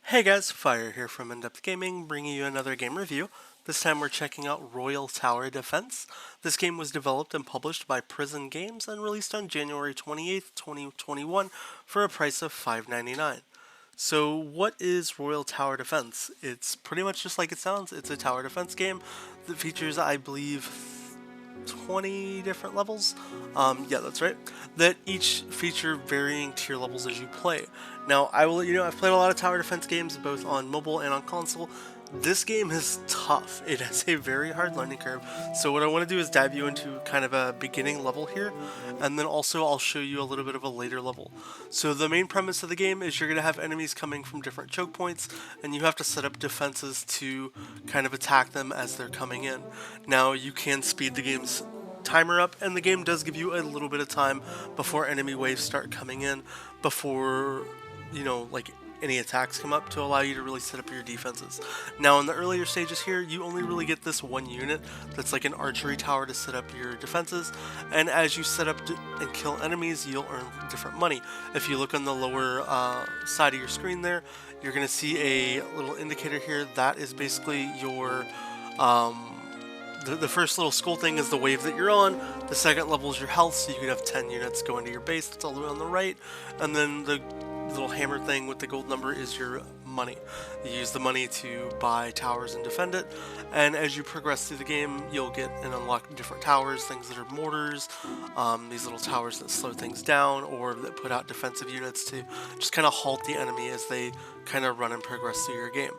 Hey guys, Fire here from InDepth Gaming, bringing you another game review. This time we're checking out Royal Tower Defense. This game was developed and published by Prison Games and released on January 28th, 2021 for a price of $5.99. So what is Royal Tower Defense? It's pretty much just like it sounds. It's a tower defense game that features, I believe, 20 different levels. Yeah, that's right. That each feature varying tier levels as you play. Now, I will let you know, I've played a lot of tower defense games both on mobile and on console. This game is tough. It has a very hard learning curve. So what I want to do is dive you into kind of a beginning level here, and then also I'll show you a little bit of a later level. So the main premise of the game is you're going to have enemies coming from different choke points, and you have to set up defenses to kind of attack them as they're coming in. Now, you can speed the game's timer up, and the game does give you a little bit of time before enemy waves start coming in, before like any attacks come up, to allow you to really set up your defenses. Now in the earlier stages here, you only really get this one unit that's like an archery tower to set up your defenses, and as you set up and kill enemies, you'll earn different money. If you look on the lower side of your screen there, you're going to see a little indicator here. That is basically your the first little skull thing is the wave that you're on. The second level is your health, so you could have 10 units go into your base. That's all the way on the right. And then the little hammer thing with the gold number is your money. You use the money to buy towers and defend it. And as you progress through the game, you'll get and unlock different towers, things that are mortars, these little towers that slow things down or that put out defensive units to just kind of halt the enemy as they kind of run and progress through your game.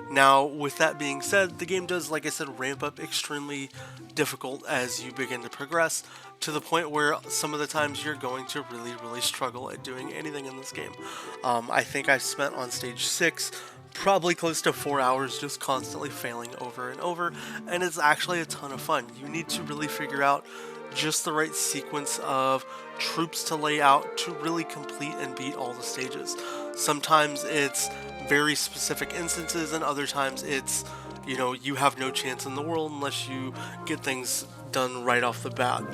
Now, with that being said, the game does, like I said, ramp up extremely difficult as you begin to progress, to the point where some of the times you're going to really struggle at doing anything in this game. I think I spent on stage 6 probably close to 4 hours just constantly failing over and over, and it's actually a ton of fun. You need to really figure out just the right sequence of troops to lay out to really complete and beat all the stages. Sometimes it's very specific instances, and other times it's, you have no chance in the world unless you get things done right off the bat.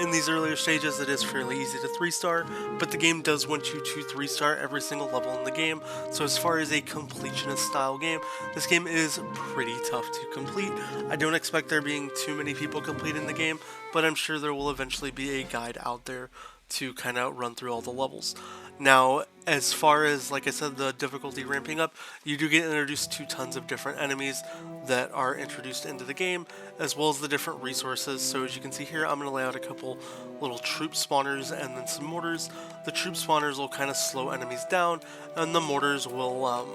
In these earlier stages, it is fairly easy to 3-star, but the game does want you to 3-star every single level in the game. So as far as a completionist style game, this game is pretty tough to complete. I don't expect there being too many people completing the game, but I'm sure there will eventually be a guide out there to kind of run through all the levels. Now, as far as, like I said, the difficulty ramping up, you do get introduced to tons of different enemies that are introduced into the game, as well as the different resources. So as you can see here, I'm going to lay out a couple little troop spawners and then some mortars. The troop spawners will kind of slow enemies down, and the mortars will,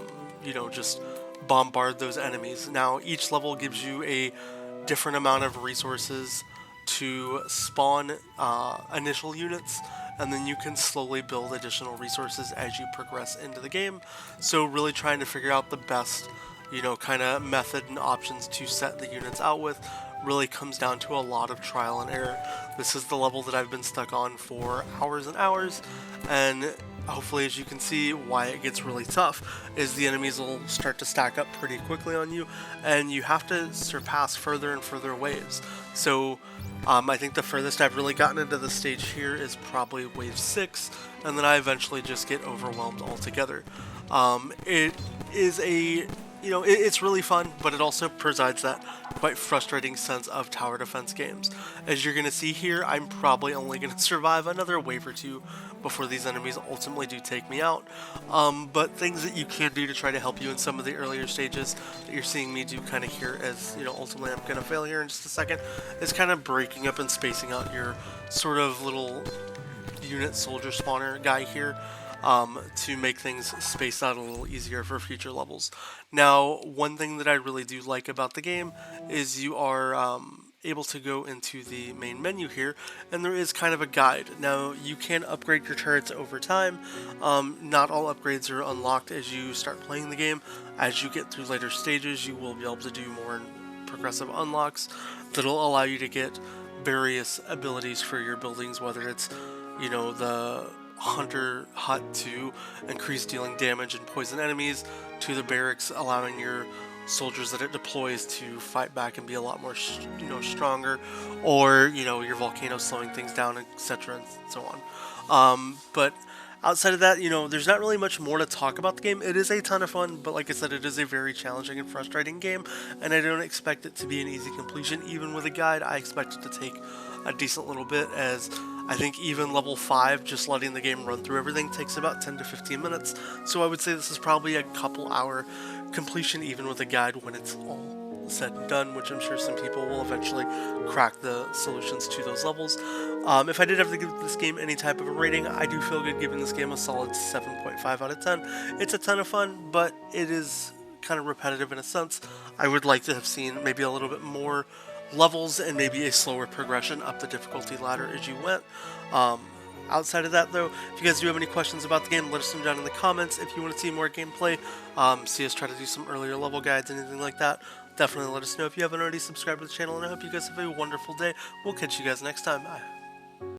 just bombard those enemies. Now, each level gives you a different amount of resources to spawn initial units, and then you can slowly build additional resources as you progress into the game. So really trying to figure out the best, kind of method and options to set the units out with really comes down to a lot of trial and error. This is the level that I've been stuck on for hours and hours, and hopefully, as you can see, why it gets really tough is the enemies will start to stack up pretty quickly on you, and you have to surpass further and further waves. So I think the furthest I've really gotten into the stage here is probably wave 6, and then I eventually just get overwhelmed altogether. It is it's really fun, but it also provides that quite frustrating sense of tower defense games. As you're going to see here, I'm probably only going to survive another wave or two before these enemies ultimately do take me out. But things that you can do to try to help you in some of the earlier stages that you're seeing me do kind of here, as ultimately I'm going to fail here in just a second, is kind of breaking up and spacing out your sort of little unit soldier spawner guy here, to make things space out a little easier for future levels. Now, one thing that I really do like about the game is you are able to go into the main menu here, and there is kind of a guide. Now, you can upgrade your turrets over time. Not all upgrades are unlocked as you start playing the game. As you get through later stages, you will be able to do more progressive unlocks that'll allow you to get various abilities for your buildings, whether it's, the Hunter hut to increase dealing damage and poison enemies, to the barracks allowing your soldiers that it deploys to fight back and be a lot more stronger, or your volcano slowing things down, etc., and so on. But Outside of that, there's not really much more to talk about the game. It is a ton of fun, but like I said, it is a very challenging and frustrating game, and I don't expect it to be an easy completion. Even with a guide, I expect it to take a decent little bit, as I think even level 5, just letting the game run through everything, takes about 10 to 15 minutes. So I would say this is probably a couple hour completion, even with a guide, when it's all said and done, which I'm sure some people will eventually crack the solutions to those levels. If I did have to give this game any type of a rating, I do feel good giving this game a solid 7.5 out of 10. It's a ton of fun, but it is kind of repetitive in a sense. I would like to have seen maybe a little bit more levels and maybe a slower progression up the difficulty ladder as you went. Outside of that, though, if you guys do have any questions about the game, let us know down in the comments. If you want to see more gameplay, see us try to do some earlier level guides, anything like that, definitely let us know. If you haven't already, subscribed to the channel, and I hope you guys have a wonderful day. We'll catch you guys next time. Bye.